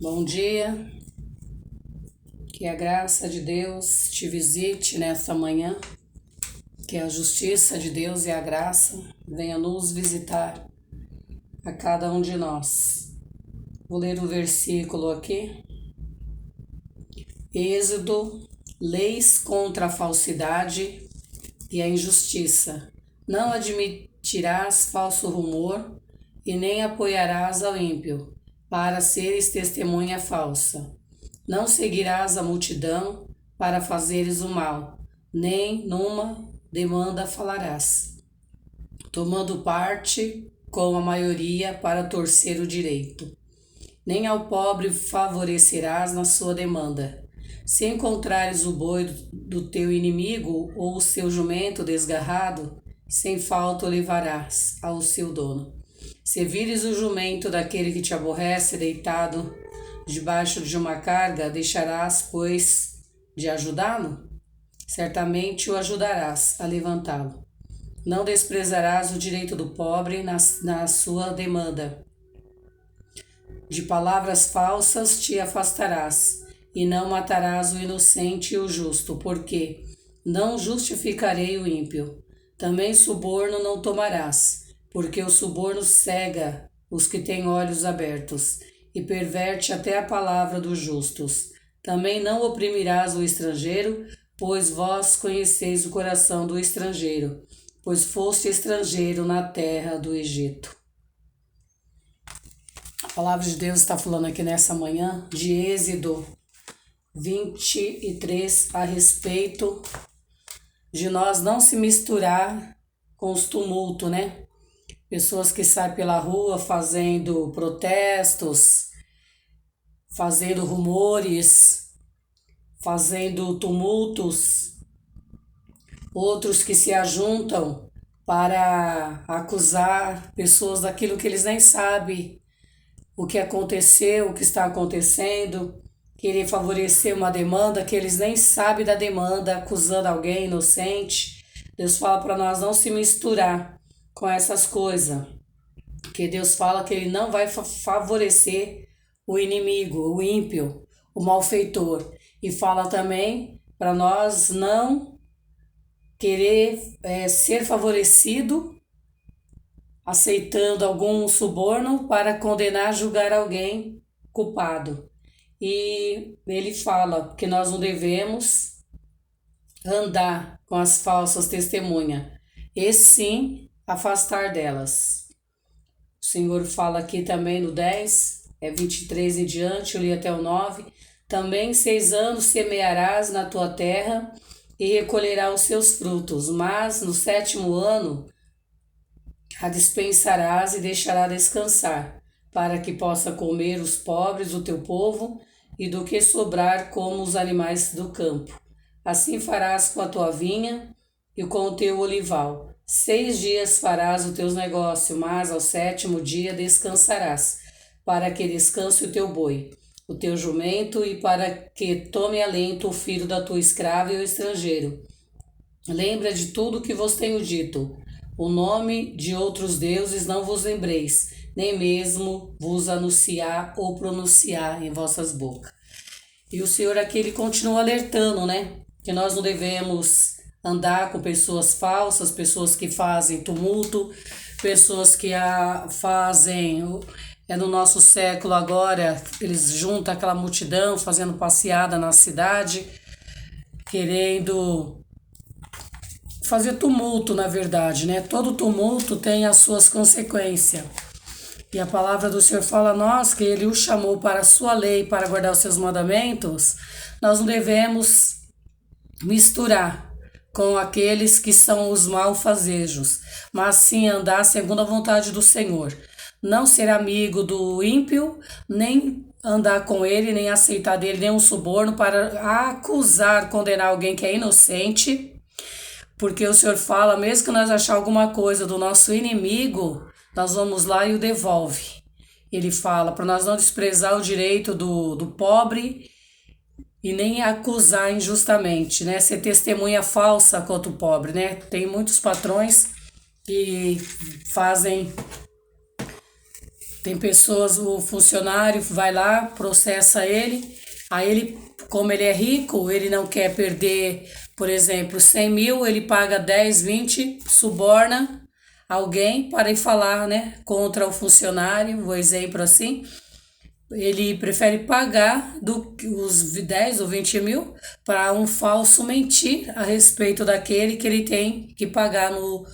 Bom dia, que a graça de Deus te visite nesta manhã, que a justiça de Deus e a graça venha nos visitar a cada um de nós. Vou ler um versículo aqui, Êxodo, leis contra a falsidade e a injustiça. Não admitirás falso rumor e nem apoiarás ao ímpio, para seres testemunha falsa. Não seguirás a multidão para fazeres o mal, nem numa demanda falarás, tomando parte com a maioria para torcer o direito. Nem ao pobre favorecerás na sua demanda. Se encontrares o boi do teu inimigo ou o seu jumento desgarrado, sem falta o levarás ao seu dono. Se vires o jumento daquele que te aborrece deitado debaixo de uma carga, deixarás, pois, de ajudá-lo? Certamente o ajudarás a levantá-lo. Não desprezarás o direito do pobre na sua demanda. De palavras falsas te afastarás, e não matarás o inocente e o justo, porque não justificarei o ímpio. Também suborno não tomarás, porque o suborno cega os que têm olhos abertos, e perverte até a palavra dos justos. Também não oprimirás o estrangeiro, pois vós conheceis o coração do estrangeiro, pois foste estrangeiro na terra do Egito. A palavra de Deus está falando aqui nessa manhã de Êxodo 23 a respeito de nós não se misturar com os tumultos, né? Pessoas que saem pela rua fazendo protestos, fazendo rumores, fazendo tumultos, outros que se ajuntam para acusar pessoas daquilo que eles nem sabem, o que aconteceu, o que está acontecendo, querer favorecer uma demanda que eles nem sabem da demanda, acusando alguém inocente. Deus fala para nós não se misturar com essas coisas, que Deus fala que Ele não vai favorecer o inimigo, o ímpio, o malfeitor. E fala também para nós não querer ser favorecido aceitando algum suborno para condenar, julgar alguém culpado. E ele fala que nós não devemos andar com as falsas testemunhas, e sim afastar delas. O Senhor fala aqui também no 10, 23 em diante, eu li até o 9. Também 6 anos semearás na tua terra e recolherás os seus frutos, mas no 7º ano a dispensarás e deixarás descansar, para que possa comer os pobres do teu povo e do que sobrar como os animais do campo. Assim farás com a tua vinha e com o teu olival. 6 dias farás o teu negócio, mas ao 7º dia descansarás, para que descanse o teu boi, o teu jumento, e para que tome alento o filho da tua escrava e o estrangeiro. Lembra de tudo que vos tenho dito. O nome de outros deuses não vos lembreis, nem mesmo vos anunciar ou pronunciar em vossas bocas. E o Senhor aqui, Ele continua alertando, né? Que nós não devemos andar com pessoas falsas, pessoas que fazem tumulto, pessoas que fazem, no nosso século agora, eles juntam aquela multidão fazendo passeada na cidade, querendo fazer tumulto, na verdade, né? Todo tumulto tem as suas consequências. E a palavra do Senhor fala a nós que Ele o chamou para a sua lei, para guardar os seus mandamentos. Nós não devemos misturar com aqueles que são os malfazejos, mas sim andar segundo a vontade do Senhor. Não ser amigo do ímpio, nem andar com ele, nem aceitar dele nenhum suborno para acusar, condenar alguém que é inocente. Porque o Senhor fala, mesmo que nós achar alguma coisa do nosso inimigo, nós vamos lá e o devolve. Ele fala para nós não desprezar o direito do pobre e nem acusar injustamente, né? Ser testemunha falsa contra o pobre, né? Tem muitos patrões que fazem Tem pessoas, o funcionário vai lá, processa ele, aí ele, como ele é rico, ele não quer perder, por exemplo, 100 mil, ele paga 10, 20, suborna alguém para ir falar, né, contra o funcionário, o exemplo assim. Ele prefere pagar os 10 ou 20 mil para um falso mentir a respeito daquele que ele tem que pagar no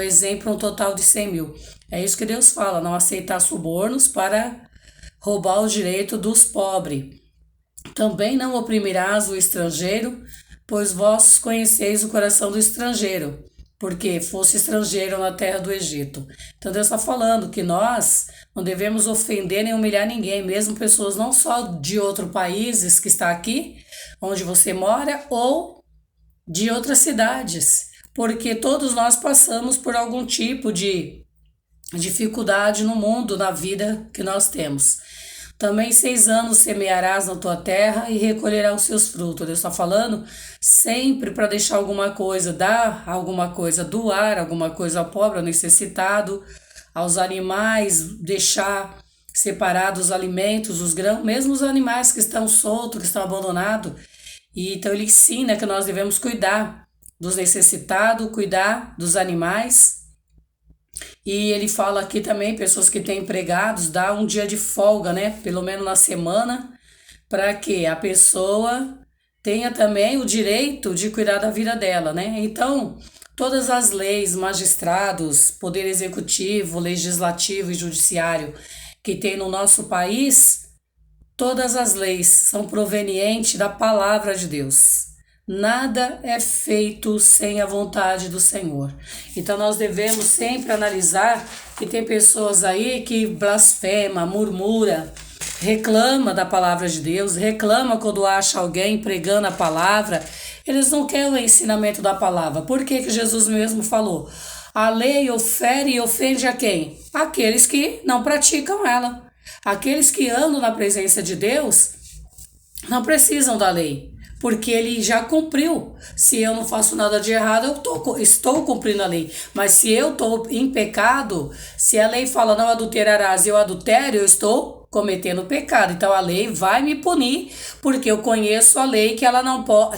exemplo um total de 100 mil. É isso que Deus fala, não aceitar subornos para roubar o direito dos pobres. Também não oprimirás o estrangeiro, pois vós conheceis o coração do estrangeiro, porque fosse estrangeiro na terra do Egito. Então Deus está falando que nós não devemos ofender nem humilhar ninguém, mesmo pessoas não só de outros países que está aqui, onde você mora, ou de outras cidades, porque todos nós passamos por algum tipo de dificuldade no mundo, na vida que nós temos. Também 6 anos semearás na tua terra e recolherás os seus frutos. Deus está falando sempre para deixar alguma coisa, dar alguma coisa, doar alguma coisa ao pobre, ao necessitado, aos animais, deixar separados os alimentos, os grãos, mesmo os animais que estão soltos, que estão abandonados. E então ele ensina que nós devemos cuidar dos necessitados, cuidar dos animais. E ele fala aqui também, pessoas que têm empregados, dá um dia de folga, né? Pelo menos na semana, para que a pessoa tenha também o direito de cuidar da vida dela, né? Então, todas as leis, magistrados, poder executivo, legislativo e judiciário que tem no nosso país, todas as leis são provenientes da palavra de Deus. Nada é feito sem a vontade do Senhor. Então nós devemos sempre analisar que tem pessoas aí que blasfema, murmura, reclama da palavra de Deus, reclama quando acha alguém pregando a palavra. Eles não querem o ensinamento da palavra. Por que Jesus mesmo falou? A lei ofere e ofende a quem? Aqueles que não praticam ela. Aqueles que andam na presença de Deus não precisam da lei, porque ele já cumpriu. Se eu não faço nada de errado, estou cumprindo a lei. Mas se eu estou em pecado, se a lei fala não adulterarás e eu adultério, eu estou cometendo pecado. Então a lei vai me punir, porque eu conheço a lei que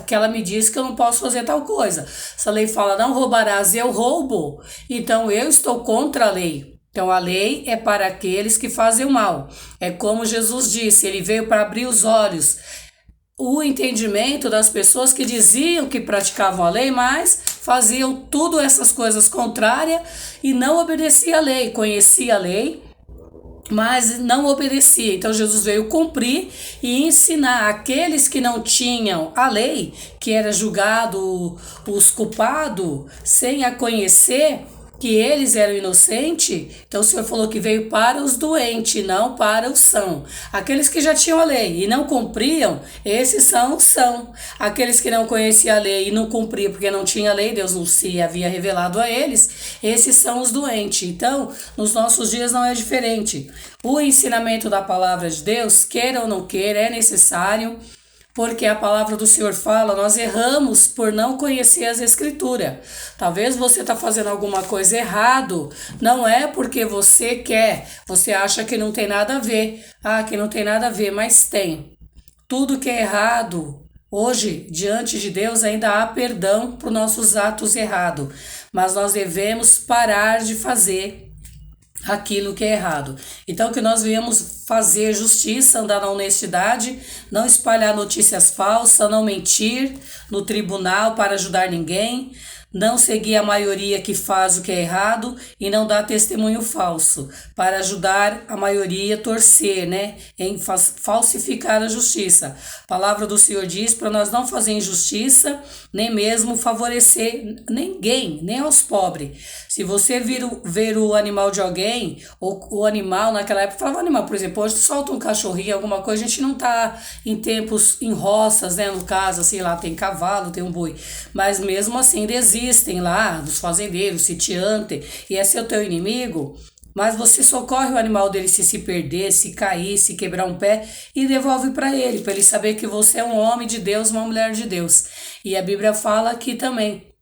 que ela me diz que eu não posso fazer tal coisa. Se a lei fala não roubarás e eu roubo, então eu estou contra a lei. Então a lei é para aqueles que fazem o mal. É como Jesus disse, ele veio para abrir os olhos, o entendimento das pessoas que diziam que praticavam a lei, mas faziam tudo essas coisas contrárias e não obedeciam a lei, conhecia a lei, mas não obedecia. Então Jesus veio cumprir e ensinar aqueles que não tinham a lei, que era julgado os culpados, sem a conhecer, que eles eram inocentes. Então o Senhor falou que veio para os doentes, não para os sãos. Aqueles que já tinham a lei e não cumpriam, esses são. Aqueles que não conheciam a lei e não cumpriam porque não tinha lei, Deus não se havia revelado a eles, esses são os doentes. Então, nos nossos dias não é diferente. O ensinamento da palavra de Deus, queira ou não queira, é necessário, porque a palavra do Senhor fala, nós erramos por não conhecer as Escrituras. Talvez você está fazendo alguma coisa errado, não é porque você quer, você acha que não tem nada a ver. Que não tem nada a ver, mas tem. Tudo que é errado, hoje, diante de Deus, ainda há perdão para os nossos atos errados. Mas nós devemos parar de fazer aquilo que é errado. Então que nós viemos fazer justiça, andar na honestidade, não espalhar notícias falsas, não mentir no tribunal para ajudar ninguém, não seguir a maioria que faz o que é errado e não dar testemunho falso, para ajudar a maioria a torcer, né, em falsificar a justiça. A palavra do Senhor diz para nós não fazer injustiça, nem mesmo favorecer ninguém, nem aos pobres. Se você ver o animal de alguém, ou o animal naquela época, falava animal, por exemplo, hoje solta um cachorrinho, alguma coisa, a gente não tá em tempos, em roças, né, no caso, assim, lá tem cavalo, tem um boi, mas mesmo assim ainda existem lá, dos fazendeiros, sitiantes, e esse é o teu inimigo, mas você socorre o animal dele se perder, se cair, se quebrar um pé e devolve para ele saber que você é um homem de Deus, uma mulher de Deus. E a Bíblia fala aqui também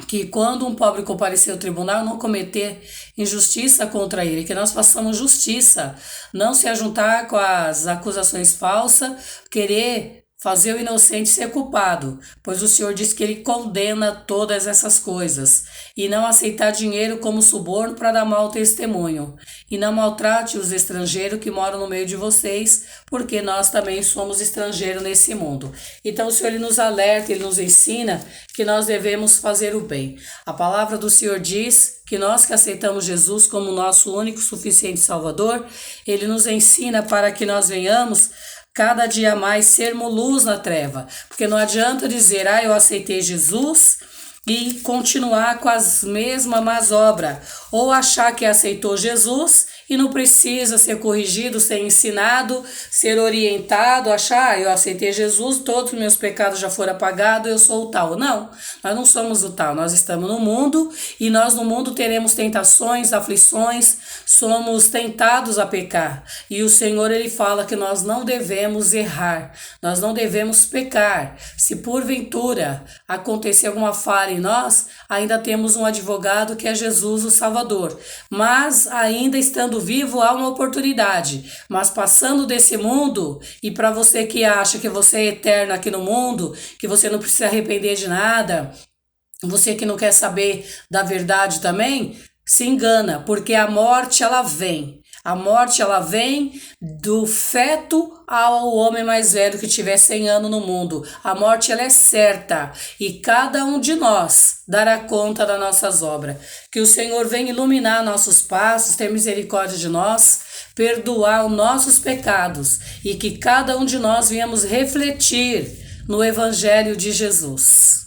que quando um pobre comparecer ao tribunal, não cometer injustiça contra ele, que nós façamos justiça, não se ajuntar com as acusações falsas, querer fazer o inocente ser culpado, pois o Senhor diz que ele condena todas essas coisas, e não aceitar dinheiro como suborno para dar mau testemunho, e não maltrate os estrangeiros que moram no meio de vocês, porque nós também somos estrangeiros nesse mundo. Então o Senhor ele nos alerta, ele nos ensina que nós devemos fazer o bem. A palavra do Senhor diz que nós que aceitamos Jesus como nosso único suficiente Salvador, ele nos ensina para que nós venhamos cada dia mais sermos luz na treva, porque não adianta dizer, eu aceitei Jesus e continuar com as mesmas más obras, ou achar que aceitou Jesus e não precisa ser corrigido, ser ensinado, ser orientado, achar, eu aceitei Jesus, todos os meus pecados já foram apagados, eu sou o tal. Não, nós não somos o tal, nós estamos no mundo e nós no mundo teremos tentações, aflições, somos tentados a pecar. E o Senhor ele fala que nós não devemos errar, nós não devemos pecar. Se porventura acontecer alguma falha em nós, ainda temos um advogado que é Jesus o Salvador, mas ainda estando vivo há uma oportunidade, mas passando desse mundo, e para você que acha que você é eterno aqui no mundo, que você não precisa arrepender de nada, você que não quer saber da verdade também, se engana, porque a morte ela vem. A morte ela vem do feto ao homem mais velho que tiver 100 anos no mundo. A morte ela é certa e cada um de nós dará conta das nossas obras. Que o Senhor venha iluminar nossos passos, ter misericórdia de nós, perdoar os nossos pecados e que cada um de nós venhamos refletir no Evangelho de Jesus.